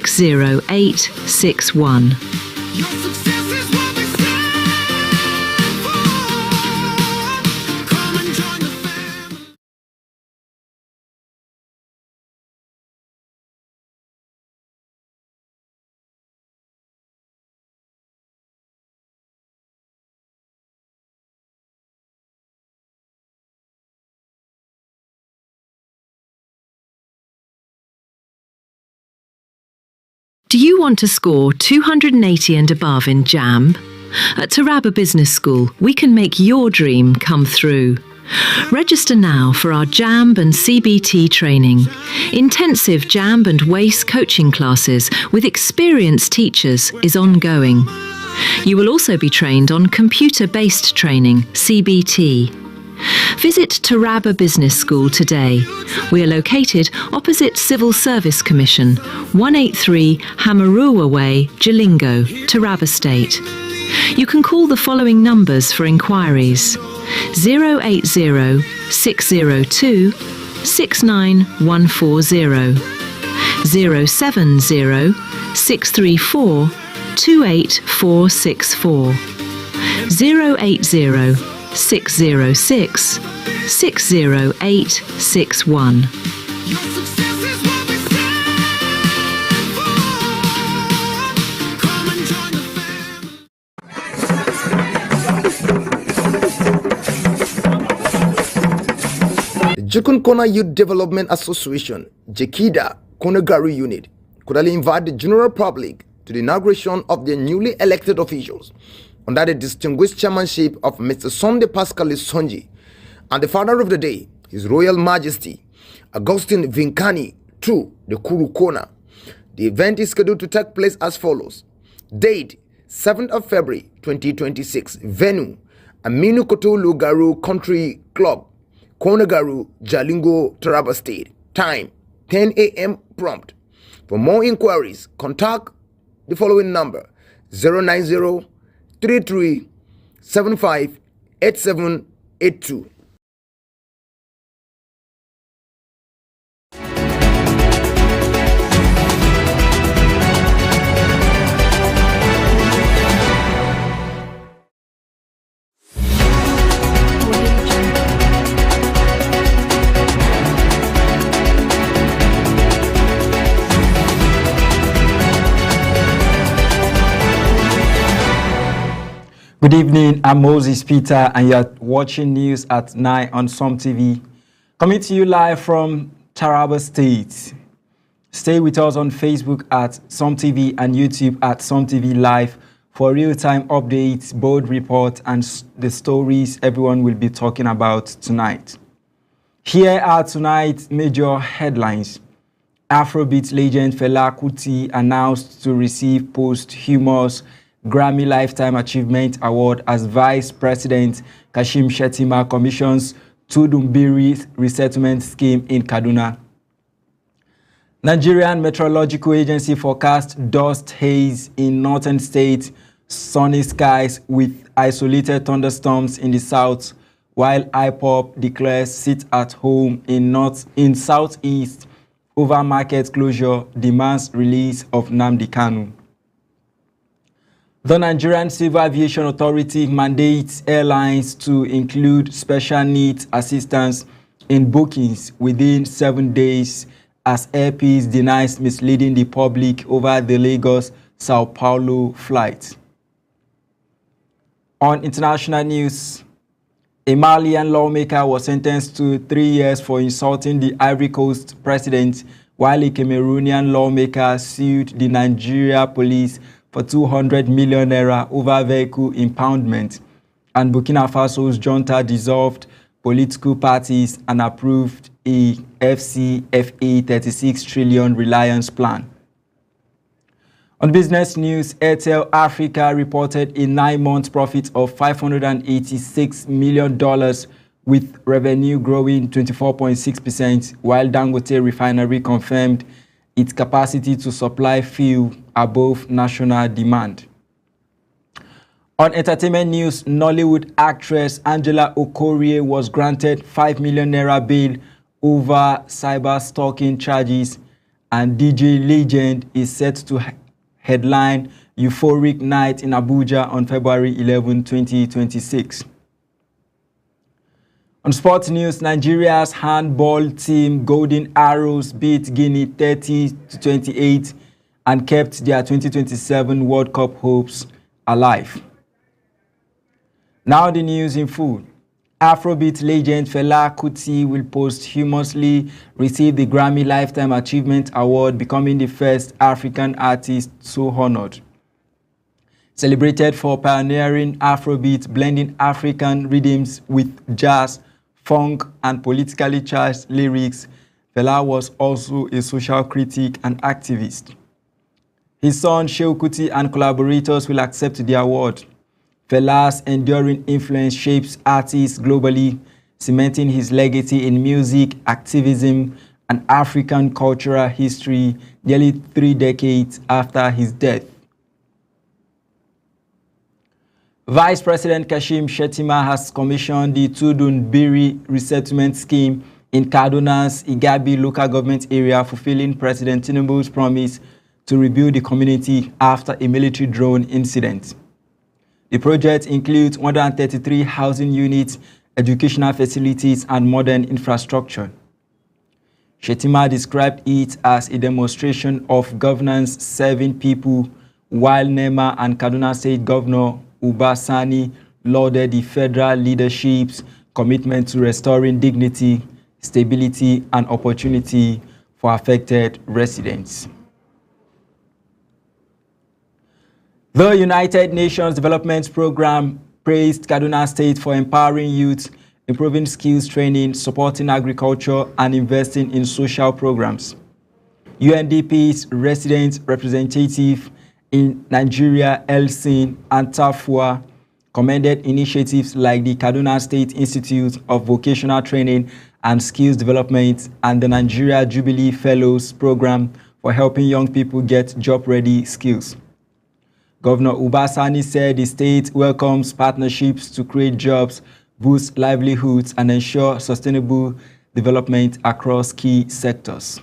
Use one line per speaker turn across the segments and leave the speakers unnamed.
60861.
Your success is what we stand for. Come and join the family.
Do you want to score 280 and above in JAMB? At Taraba Business School, we can make your dream come through. Register now for our JAMB and CBT training. Intensive JAMB and WACE coaching classes with experienced teachers is ongoing. You will also be trained on computer-based training, CBT. Visit Taraba Business School today. We are located opposite Civil Service Commission, 183 Hamarua Way, Jalingo, Taraba State. You can call the following numbers for inquiries: 080 602 69140, 070 634 28464, 080 606 60861.
Your success is what we stand for. Come and join the family.
The Jukun Kona Youth Development Association, Jekida Konogaru Unit, cordially invite the general public to the inauguration of their newly elected officials under the distinguished chairmanship of Mr. Sunday Pascal Sonji and the father of the day, His Royal Majesty Augustine Vinkani II, the Kuru Kona. The event is scheduled to take place as follows. Date 7th of February 2026. Venue Aminu Kotulu Garu Country Club, Konogaru, Jalingo, Taraba State. Time 10 a.m. prompt. For more inquiries, contact the following number: 090 33 75 8782.
Good evening, I'm Moses Peter and you're watching news at 9 on Som TV. Coming to you live from Taraba State. Stay with us on Facebook at Som TV and YouTube at Som TV Live for real-time updates, bold reports and the stories everyone will be talking about tonight. Here are tonight's major headlines. Afrobeat legend Fela Kuti announced to receive posthumous Grammy Lifetime Achievement Award as Vice President Kashim Shettima commissions Tudumbiri resettlement scheme in Kaduna. Nigerian Meteorological Agency forecast dust haze in northern states, sunny skies with isolated thunderstorms in the south, while IPOP declares sit at home in southeast over market closure, demands release of Nnamdi Kanu. The Nigerian Civil Aviation Authority mandates airlines to include special needs assistance in bookings within 7 days as Air Peace denies misleading the public over the Lagos-Sao Paulo flight. On international news, a Malian lawmaker was sentenced to 3 years for insulting the Ivory Coast president, while a Cameroonian lawmaker sued the Nigeria police for 200 million naira over vehicle impoundment, and Burkina Faso's junta dissolved political parties and approved a FCFA 36 trillion reliance plan. On business news, Airtel Africa reported a 9-month profit of $586 million with revenue growing 24.6%, while Dangote Refinery confirmed its capacity to supply fuel above national demand. On entertainment news, Nollywood actress Angela Okorie was granted 5 million naira bail over cyber stalking charges and DJ Legend is set to headline Euphoric Night in Abuja on February 11, 2026. On sports news, Nigeria's handball team Golden Arrows beat Guinea 30-28 and kept their 2027 World Cup hopes alive. Now the news in full. Afrobeat legend Fela Kuti will posthumously receive the Grammy Lifetime Achievement Award, becoming the first African artist so honored. Celebrated for pioneering Afrobeat, blending African rhythms with jazz, funk, and politically charged lyrics, Fela was also a social critic and activist. His son, Seun Kuti, and collaborators will accept the award. Fela's enduring influence shapes artists globally, cementing his legacy in music, activism, and African cultural history nearly 3 decades after his death. Vice President Kashim Shettima has commissioned the Tudun Biri resettlement scheme in Kaduna's Igabi local government area, fulfilling President Tinubu's promise to rebuild the community after a military drone incident. The project includes 133 housing units, educational facilities, and modern infrastructure. Shettima described it as a demonstration of governance serving people, while Nema and Kaduna State Governor Uba Sani lauded the federal leadership's commitment to restoring dignity, stability, and opportunity for affected residents. The United Nations Development Programme praised Kaduna State for empowering youth, improving skills training, supporting agriculture, and investing in social programs. UNDP's resident representative in Nigeria, Elsin Antafua, commended initiatives like the Kaduna State Institute of Vocational Training and Skills Development and the Nigeria Jubilee Fellows Program for helping young people get job-ready skills. Governor Uba Sani said the state welcomes partnerships to create jobs, boost livelihoods, and ensure sustainable development across key sectors.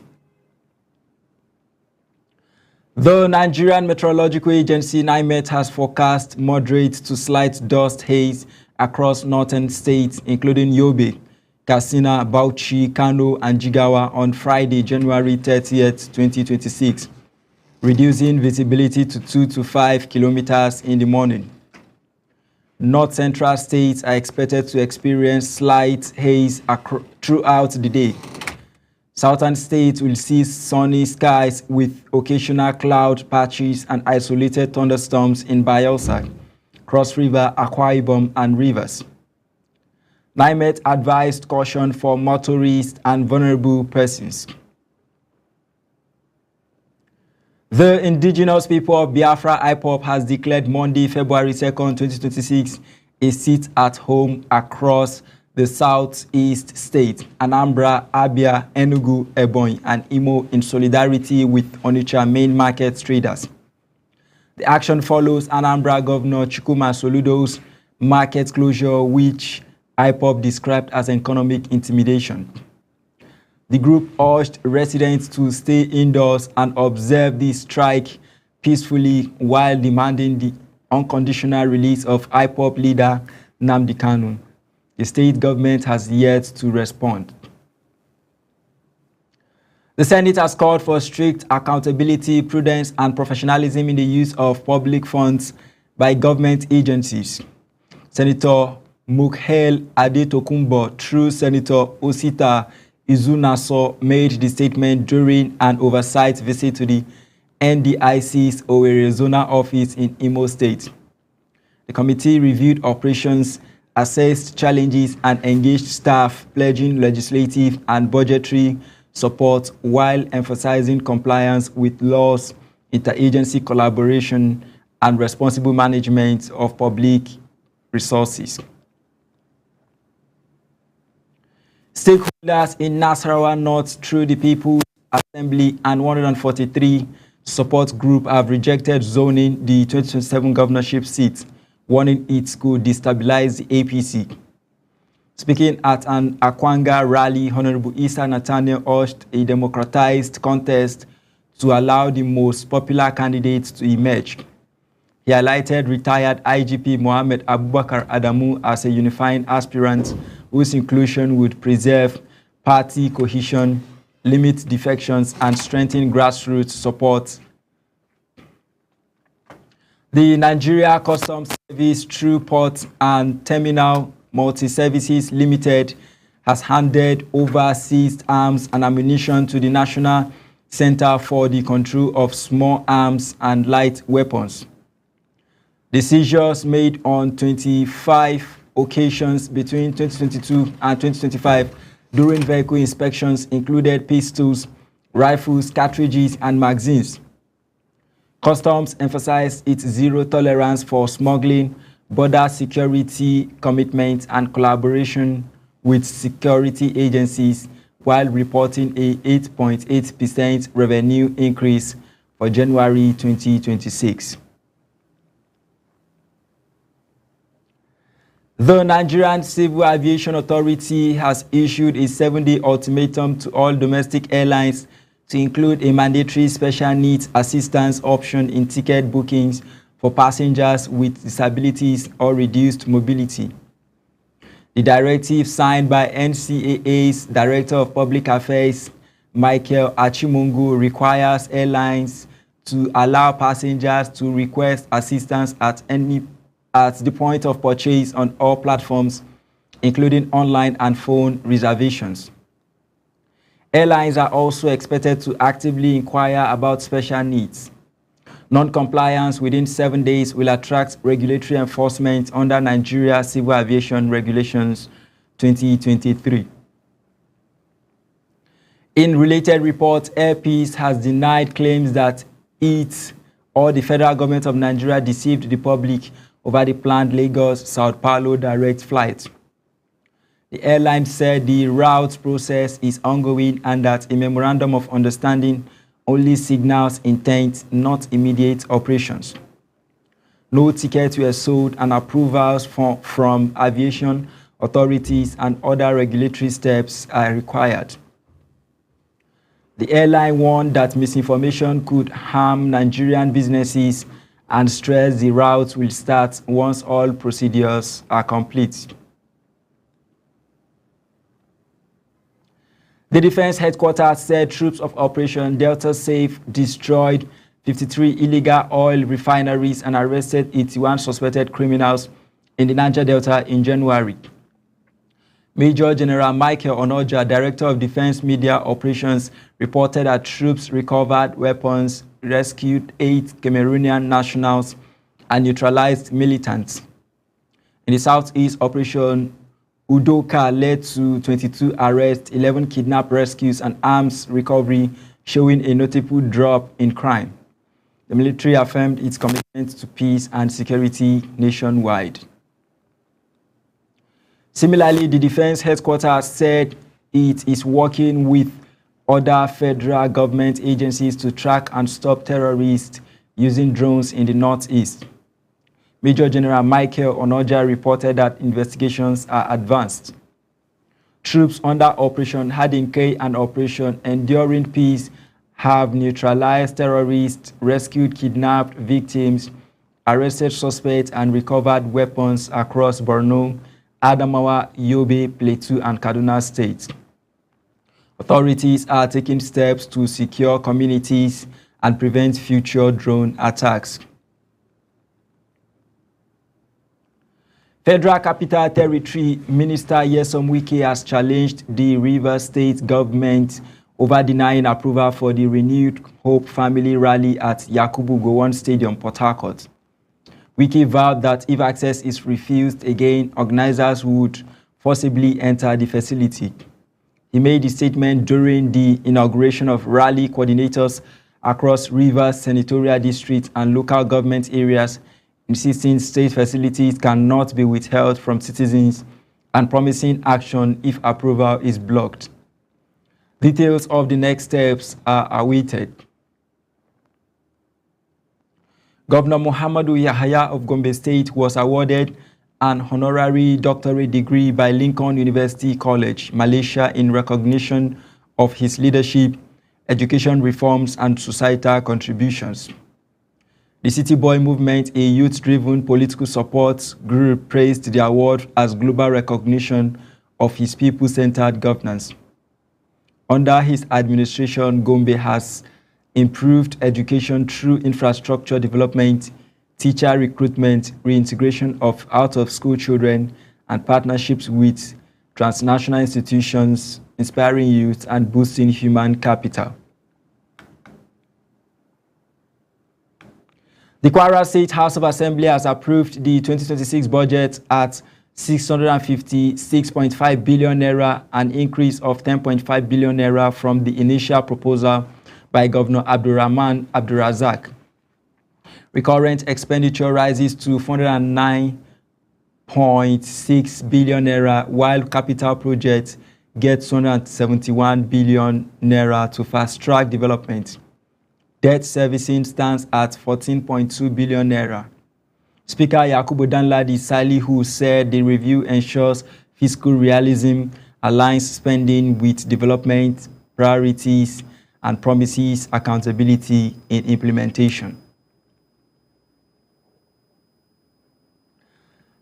The Nigerian Meteorological Agency NIMET has forecast moderate to slight dust haze across northern states, including Yobe, Katsina, Bauchi, Kano, and Jigawa on Friday, January 30th, 2026, reducing visibility to 2 to 5 kilometers in the morning. North central states are expected to experience slight haze throughout the day. Southern states will see sunny skies with occasional cloud patches and isolated thunderstorms in Bayelsa, Cross River, Akwa Ibom, and Rivers. NIMET advised caution for motorists and vulnerable persons. The indigenous people of Biafra IPOB has declared Monday, February 2nd, 2026, a sit-at-home across the southeast states, Anambra, Abia, Enugu, Ebonyi, and Imo, in solidarity with Onitsha main market traders. The action follows Anambra Governor Chukwuma Soludo's market closure, which IPOB described as economic intimidation. The group urged residents to stay indoors and observe the strike peacefully while demanding the unconditional release of IPOB leader Nnamdi Kanu. The state government has yet to respond. The Senate has called for strict accountability, prudence, and professionalism in the use of public funds by government agencies. Senator Mukhel Adetokunbo, through Senator Osita Izunaso, made the statement during an oversight visit to the NDIC's Owerri Zonal office in Imo State. The committee reviewed operations, assessed challenges, and engaged staff, pledging legislative and budgetary support while emphasizing compliance with laws, interagency collaboration, and responsible management of public resources. Stakeholders in Nasarawa North, through the People's Assembly and 143 support group, have rejected zoning the 2027 governorship seat, warning it could destabilize the APC. Speaking at an Akwanga rally, Honorable Issa Nathaniel urged a democratized contest to allow the most popular candidates to emerge. He highlighted retired IGP Mohammed Abubakar Adamu as a unifying aspirant whose inclusion would preserve party cohesion, limit defections, and strengthen grassroots support. The Nigeria Customs Service through Port and Terminal Multi-Services Limited has handed over seized arms and ammunition to the National Center for the Control of Small Arms and Light Weapons. The seizures made on 25 occasions between 2022 and 2025 during vehicle inspections included pistols, rifles, cartridges, and magazines. Customs emphasized its zero tolerance for smuggling, border security commitment, and collaboration with security agencies, while reporting a 8.8% revenue increase for January 2026. The Nigerian Civil Aviation Authority has issued a 7-day ultimatum to all domestic airlines to include a mandatory special needs assistance option in ticket bookings for passengers with disabilities or reduced mobility. The directive, signed by NCAA's Director of Public Affairs, Michael Achimungu, requires airlines to allow passengers to request assistance at the point of purchase on all platforms, including online and phone reservations. Airlines are also expected to actively inquire about special needs. Non-compliance within 7 days will attract regulatory enforcement under Nigeria Civil Aviation Regulations 2023. In related report, Air Peace has denied claims that it or the federal government of Nigeria deceived the public over the planned Lagos-Sao Paulo direct flight. The airline said the route process is ongoing and that a memorandum of understanding only signals intent, not immediate operations. No tickets were sold and approvals from aviation authorities and other regulatory steps are required. The airline warned that misinformation could harm Nigerian businesses and stressed the route will start once all procedures are complete. The Defense Headquarters said troops of Operation Delta Safe destroyed 53 illegal oil refineries and arrested 81 suspected criminals in the Niger Delta in January. Major General Michael Onoja, Director of Defense Media Operations, reported that troops recovered weapons, rescued 8 Cameroonian nationals, and neutralized militants. In the southeast, Operation Udoka led to 22 arrests, 11 kidnap rescues, and arms recovery, showing a notable drop in crime. The military affirmed its commitment to peace and security nationwide. Similarly, the Defense Headquarters said it is working with other federal government agencies to track and stop terrorists using drones in the northeast. Major General Michael Onoja reported that investigations are advanced. Troops under Operation Hadinke and Operation Enduring Peace have neutralized terrorists, rescued kidnapped victims, arrested suspects, and recovered weapons across Borno, Adamawa, Yobe, Plateau, and Kaduna states. Authorities are taking steps to secure communities and prevent future drone attacks. Federal Capital Territory Minister Nyesom Wike has challenged the Rivers State government over denying approval for the renewed Hope Family Rally at Yakubu Gowon Stadium, Port Harcourt. Wike vowed that if access is refused again, organizers would forcibly enter the facility. He made the statement during the inauguration of rally coordinators across Rivers Senatorial District and local government areas, insisting state facilities cannot be withheld from citizens and promising action if approval is blocked. Details of the next steps are awaited. Governor Muhammadu Yahaya of Gombe State was awarded an honorary doctorate degree by Lincoln University College, Malaysia, in recognition of his leadership, education reforms, and societal contributions. The City Boy Movement, a youth-driven political support group, praised the award as global recognition of his people-centered governance. Under his administration, Gombe has improved education through infrastructure development, teacher recruitment, reintegration of out-of-school children, and partnerships with transnational institutions, inspiring youth and boosting human capital. The Kwara State House of Assembly has approved the 2026 budget at 656.5 billion naira, an increase of 10.5 billion naira from the initial proposal by Governor Abdurrahman Abdurrazak. Recurrent expenditure rises to 409.6 billion naira, while capital projects get 271 billion naira to fast-track development. Debt servicing stands at 14.2 billion naira. Speaker Yakubu Danladi Salihu said the review ensures fiscal realism, aligns spending with development priorities, and promises accountability in implementation.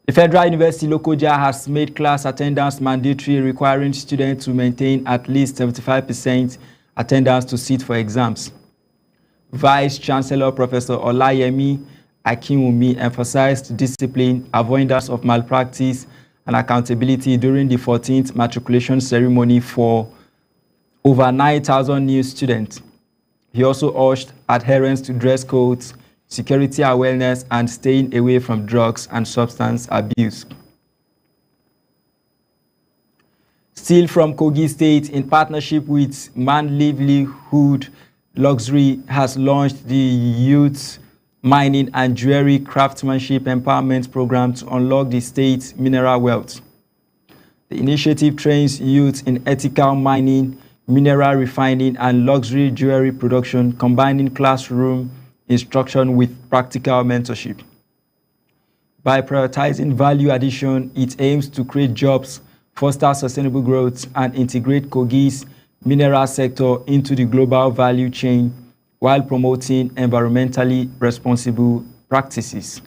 The Federal University Lokoja has made class attendance mandatory, requiring students to maintain at least 75% attendance to sit for exams. Vice Chancellor Professor Olayemi Akinwumi emphasized discipline, avoidance of malpractice, and accountability during the 14th matriculation ceremony for over 9,000 new students. He also urged adherence to dress codes, security awareness, and staying away from drugs and substance abuse. Still from Kogi State, in partnership with Man Livelihood Luxury, has launched the Youth Mining and Jewelry Craftsmanship Empowerment Program to unlock the state's mineral wealth. The initiative trains youth in ethical mining, mineral refining, and luxury jewelry production, combining classroom instruction with practical mentorship. By prioritizing value addition, it aims to create jobs, foster sustainable growth, and integrate Kogi's mineral sector into the global value chain while promoting environmentally responsible practices.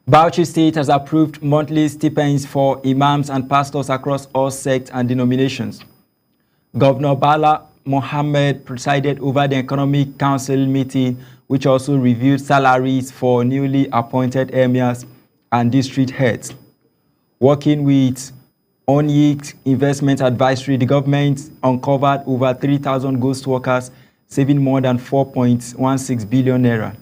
Bauchi State has approved monthly stipends for imams and pastors across all sects and denominations. Governor Bala Mohammed presided over the Economic Council meeting, which also reviewed salaries for newly appointed emirs and district heads. Working with Onyx Investment Advisory, the government uncovered over 3,000 ghost workers, saving more than 4.16 billion naira.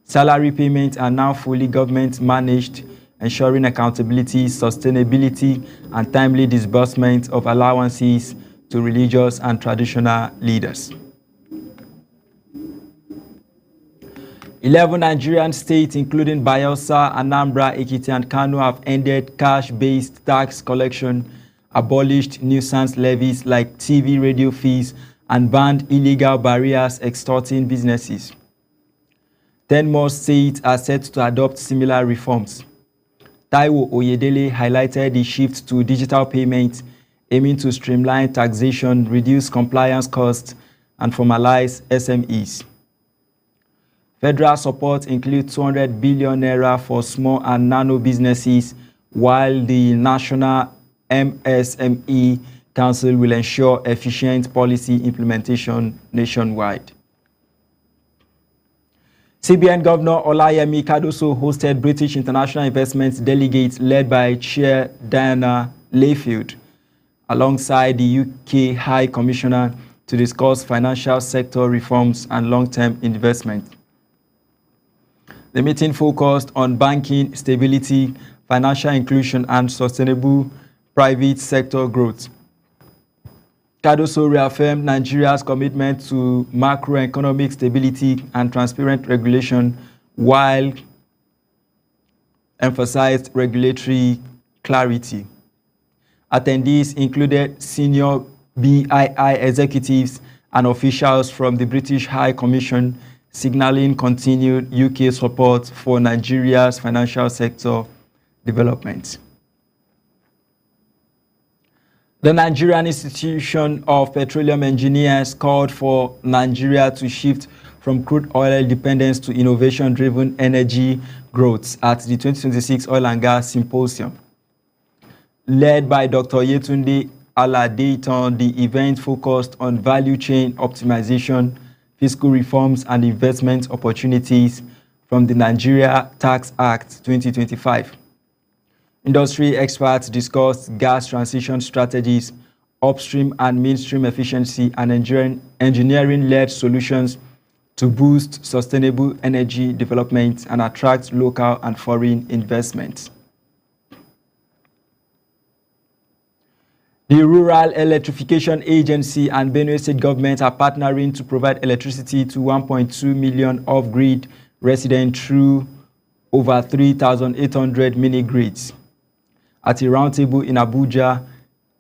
Salary payments are now fully government managed, ensuring accountability, sustainability, and timely disbursement of allowances to religious and traditional leaders. 11 Nigerian states, including Bayelsa, Anambra, Ekiti, and Kano, have ended cash-based tax collection, abolished nuisance levies like TV radio fees, and banned illegal barriers extorting businesses. 10 more states are set to adopt similar reforms. Taiwo Oyedele highlighted the shift to digital payments, aiming to streamline taxation, reduce compliance costs, and formalize SMEs. Federal support includes 200 billion naira for small and nano businesses, while the National MSME Council will ensure efficient policy implementation nationwide. CBN Governor Olayemi Cardoso hosted British International Investment delegates led by Chair Diana Layfield, alongside the UK High Commissioner, to discuss financial sector reforms and long-term investment. The meeting focused on banking stability, financial inclusion, and sustainable private sector growth. Cardoso reaffirmed Nigeria's commitment to macroeconomic stability and transparent regulation, while emphasized regulatory clarity. Attendees included senior BII executives and officials from the British High Commission, signaling continued UK support for Nigeria's financial sector development. The Nigerian Institution of Petroleum Engineers called for Nigeria to shift from crude oil dependence to innovation-driven energy growth at the 2026 Oil and Gas Symposium. Led by Dr. Yetunde Aladeitan, the event focused on value chain optimization, fiscal reforms, and investment opportunities from the Nigeria Tax Act 2025. Industry experts discussed gas transition strategies, upstream and midstream efficiency, and engineering-led solutions to boost sustainable energy development and attract local and foreign investments. The Rural Electrification Agency and Benue State government are partnering to provide electricity to 1.2 million off-grid residents through over 3,800 mini-grids. At a roundtable in Abuja,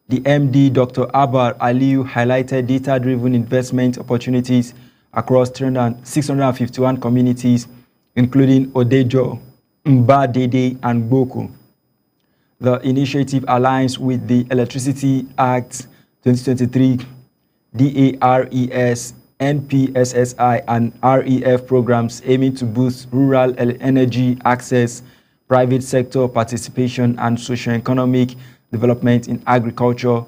the MD, Dr. Abar Aliyu, highlighted data-driven investment opportunities across 651 communities, including Odejo, Mbadede, and Boko. The initiative aligns with the Electricity Act 2023, DARES, NPSSI, and REF programs aiming to boost rural energy access, private sector participation, and socio-economic development in agriculture,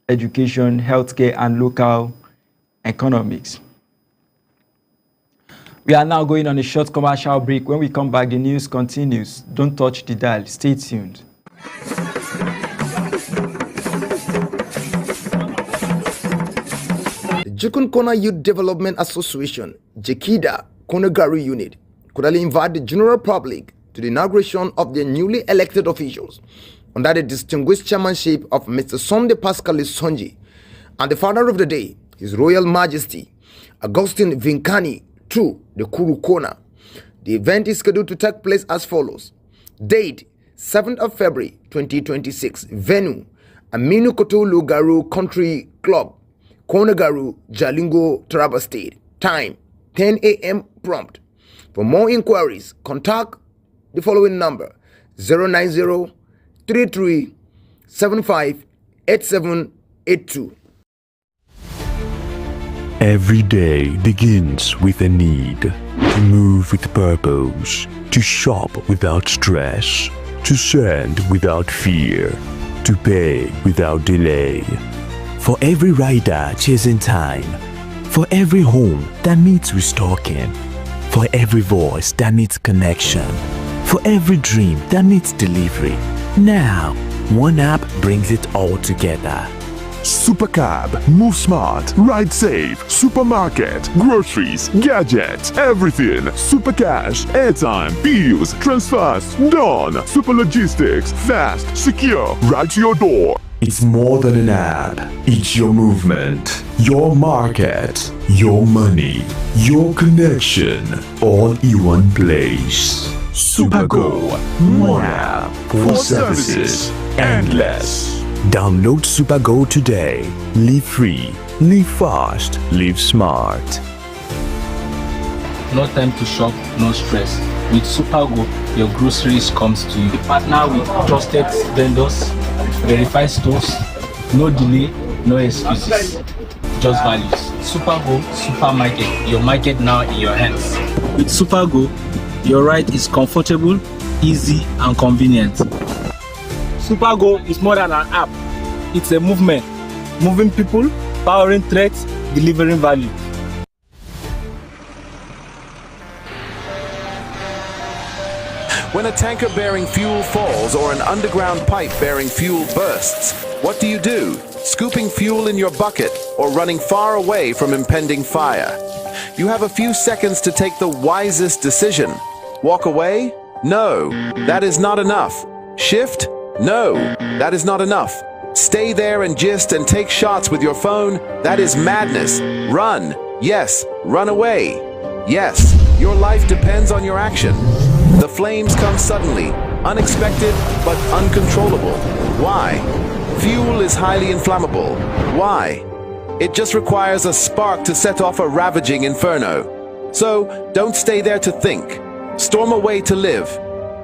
education, healthcare, and local economics. We are now going on a short commercial break. When we come back, the news continues. Don't touch the dial. Stay tuned.
The Jikunkona Youth Development Association, JEKIDA, Konegaru Unit, cordially invite the general public to the inauguration of their newly elected officials under the distinguished chairmanship of Mr. Sunday Pascal Sonji and the father of the day, His Royal Majesty Augustine Vinkani II, the Kurukona. The event is scheduled to take place as follows. Date, 7th of February 2026. Venue, Aminu Kotolu Garu Country Club, Konegaru, Jalingo, Taraba State. Time, 10 a.m. prompt. For more inquiries, contact the following number: 090-3375-8782.
Every day begins with a need to move with purpose, to shop without stress, to send without fear, to pay without delay. For every rider chasing time, for every home that needs restocking, for every voice that needs connection, for every dream that needs delivery. Now, one app brings it all together.
Supercab, move smart, ride safe, supermarket, groceries, gadgets, everything. Supercash, airtime, bills, transfers, done. Super logistics, fast, secure, right to your door.
It's more than an app. It's your movement, your market, your money, your connection, all in one place. Supergo, one app for services endless. Download Supergo today. Live free, live fast, live smart.
No time to shop, no stress. With Supergo, your groceries comes to you. We partner with trusted vendors, verified stores, no delay, no excuses, just values. Supergo Supermarket, your market now in your hands. With Supergo, your ride is comfortable, easy, and convenient. Supergo is more than an app. It's a movement, moving people, powering threats, delivering value.
When a tanker bearing fuel falls or an underground pipe bearing fuel bursts, what do? Scooping fuel in your bucket or running far away from impending fire? You have a few seconds to take the wisest decision. Walk away? No, that is not enough. Shift? No, that is not enough. Stay there and gist and take shots with your phone? That is madness. Run. Yes, run away. Yes, your life depends on your action. The flames come suddenly, unexpected but uncontrollable. Why? Fuel is highly inflammable. Why? It just requires a spark to set off a ravaging inferno. So, don't stay there to think. Storm away to live.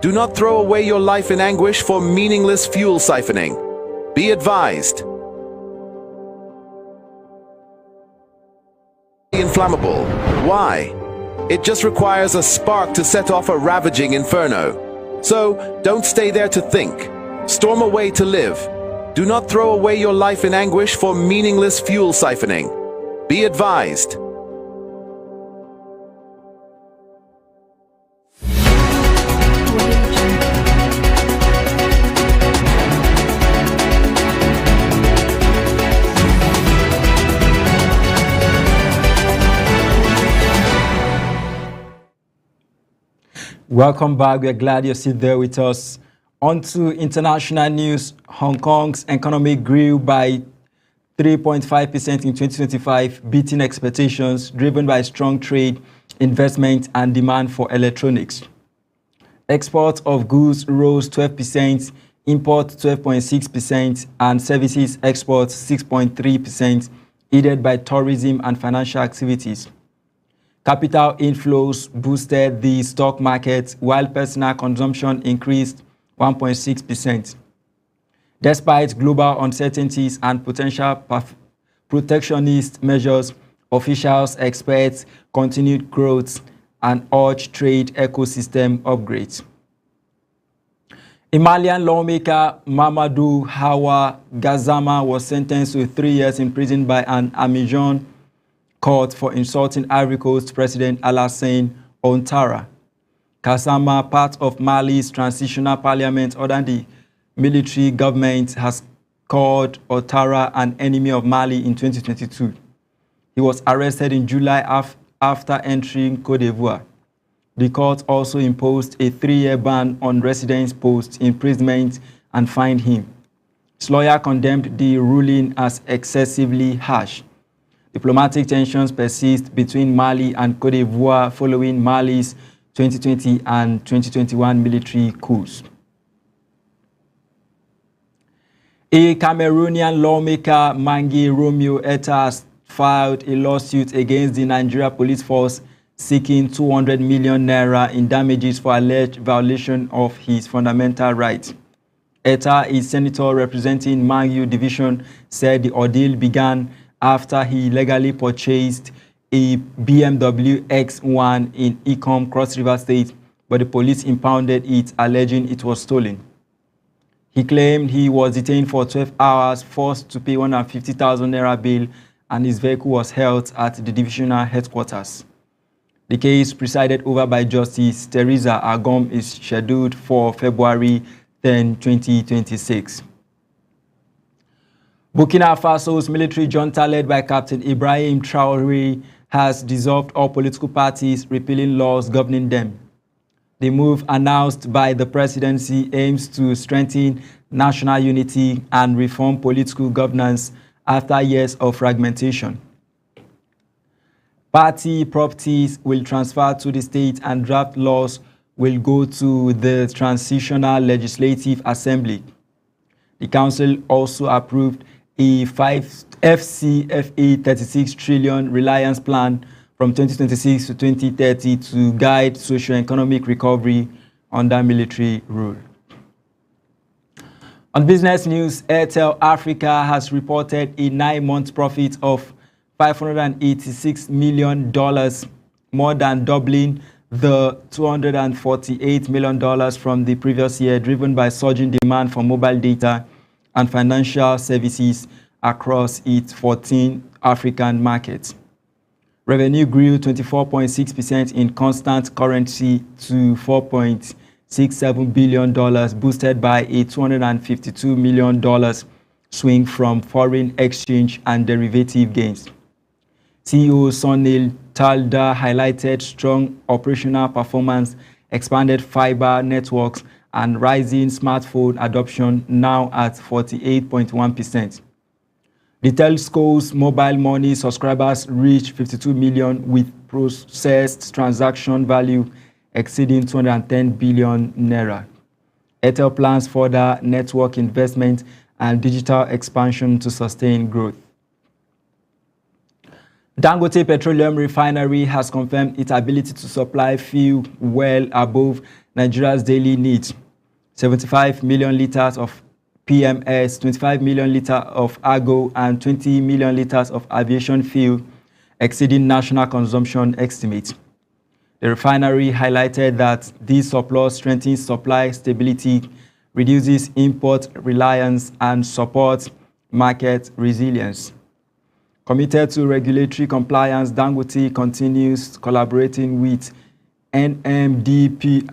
Do not throw away your life in anguish for meaningless fuel siphoning. Be advised. inflammable. Why? It just requires a spark to set off a ravaging inferno. So, don't stay there to think. Storm away to live. Do not throw away your life in anguish for meaningless fuel siphoning. Be advised.
Welcome back. We are glad you're still there with us. On to international news. Hong Kong's economy grew by 3.5% in 2025, beating expectations, driven by strong trade, investment, and demand for electronics. Exports of goods rose 12%, imports 12.6%, and services exports 6.3%, aided by tourism and financial activities. Capital inflows boosted the stock market, while personal consumption increased 1.6%. Despite global uncertainties and potential protectionist measures, officials expect continued growth and urge trade ecosystem upgrades. Malian lawmaker Mamadou Hawa Gassama was sentenced to 3 years in prison by an Abidjan court for insulting Ivory Coast President Alassane Ouattara. Gassama, part of Mali's transitional parliament under the military government, has called Ouattara an enemy of Mali in 2022. He was arrested in July after entering Côte d'Ivoire. The court also imposed a 3-year ban on residence post-imprisonment and fined him. His lawyer condemned the ruling as excessively harsh. Diplomatic tensions persist between Mali and Côte d'Ivoire following Mali's 2020 and 2021 military coups. A Cameroonian lawmaker, Mangi Romeo Etta, has filed a lawsuit against the Nigeria police force seeking 200 million naira in damages for alleged violation of his fundamental rights. Etta, a senator representing Mangu Division, said the ordeal began after he illegally purchased a BMW X1 in Ikom, Cross River State, but the police impounded it, alleging it was stolen. He claimed he was detained for 12 hours, forced to pay 150,000 naira bail, and his vehicle was held at the divisional headquarters. The case, presided over by Justice Teresa Agom, is scheduled for February 10, 2026. Burkina Faso's military junta, led by Captain Ibrahim Traoré, has dissolved all political parties, repealing laws governing them. The move, announced by the presidency, aims to strengthen national unity and reform political governance after years of fragmentation. Party properties will transfer to the state and draft laws will go to the Transitional Legislative Assembly. The council also approved a FCFA 36 trillion reliance plan from 2026 to 2030 to guide socio-economic recovery under military rule. On business news, Airtel Africa has reported a 9-month profit of $586 million, more than doubling the $248 million from the previous year, driven by surging demand for mobile data and financial services across its 14 African markets. Revenue grew 24.6% in constant currency to $4.67 billion, boosted by a $252 million swing from foreign exchange and derivative gains. CEO Sunil Taldar highlighted strong operational performance, expanded fiber networks, and rising smartphone adoption, now at 48.1%. The Telco's mobile money subscribers reached 52 million, with processed transaction value exceeding 210 billion naira. Airtel plans further network investment and digital expansion to sustain growth. Dangote Petroleum Refinery has confirmed its ability to supply fuel well above Nigeria's daily needs. 75 million liters of PMS, 25 million liters of Argo, and 20 million liters of aviation fuel exceeding national consumption estimates. The refinery highlighted that this surplus strengthens supply stability, reduces import reliance, and supports market resilience. Committed to regulatory compliance, Dangote continues collaborating with NMDPRA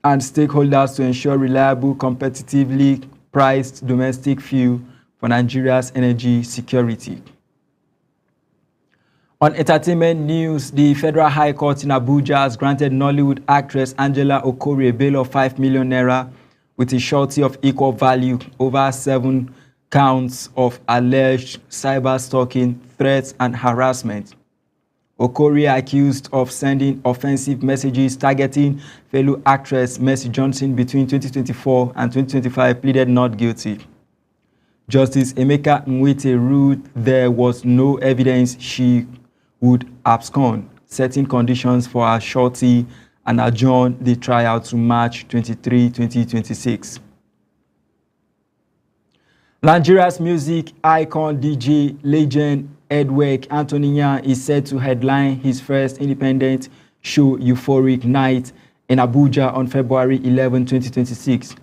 and stakeholders to ensure reliable, competitively priced domestic fuel for Nigeria's energy security. On entertainment news, the Federal High Court in Abuja has granted Nollywood actress Angela Okorie a bail of 5 million naira with a surety of equal value over 7 counts of alleged cyber-stalking, threats, and harassment. Okorie, accused of sending offensive messages targeting fellow actress Mercy Johnson between 2024 and 2025, pleaded not guilty. Justice Emeka Nwite ruled there was no evidence she would abscond, setting conditions for her surety and adjourned the trial to March 23, 2026. Nigeria's music icon DJ legend Edwek Antoniyan is set to headline his first independent show, Euphoric Night, in Abuja on February 11, 2026.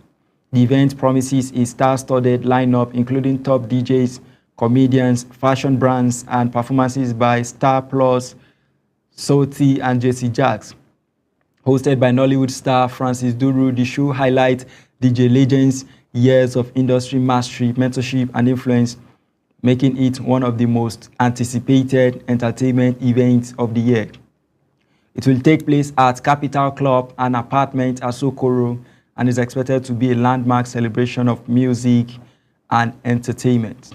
The event promises a star-studded lineup including top DJs, comedians, fashion brands, and performances by Star Plus, Soti, and Jesse Jacks. Hosted by Nollywood star Francis Duru, the show highlights DJ Legend's years of industry mastery, mentorship, and influence, making it one of the most anticipated entertainment events of the year. It will take place at Capital Club, an apartment at Sokoro, and is expected to be a landmark celebration of music and entertainment.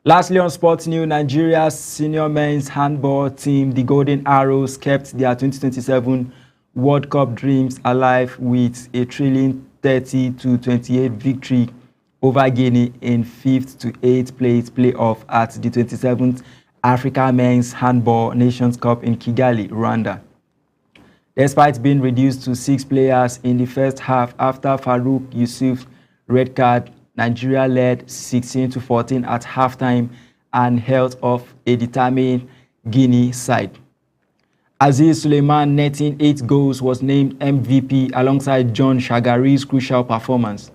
Lastly, on sports news, Nigeria's senior men's handball team, the Golden Arrows, kept their 2027 World Cup dreams alive with a thrilling 30-28 victory over Guinea in 5th to 8th place playoff at the 27th Africa Men's Handball Nations Cup in Kigali, Rwanda. Despite being reduced to 6 players in the first half after Farouk Yusuf's red card, Nigeria led 16-14 at halftime and held off a determined Guinea side. Aziz Suleiman, netting 8 goals, was named MVP alongside John Shagari's crucial performance.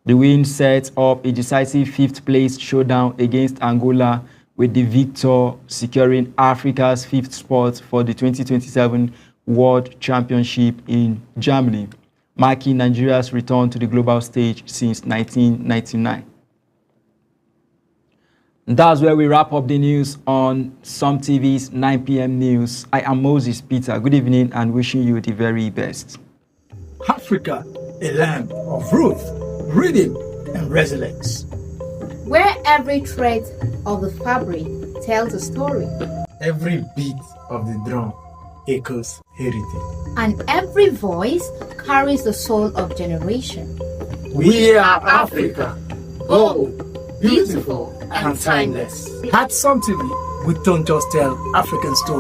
The win set up a decisive 5th-place showdown against Angola, with the victor securing Africa's 5th spot for the 2027 World Championship in Germany, marking Nigeria's return to the global stage since 1999. That's where we wrap up the news on Some TV's 9 p.m. news. I am Moses Peter. Good evening and wishing you the very best.
Africa, a land of roots, rhythm, and resilience.
Where every thread of the fabric tells a story.
Every beat of the drum echoes heritage.
And every voice carries the soul of generation.
We are Africa, bold, beautiful, and timeless. At Some TV, we don't just tell African stories.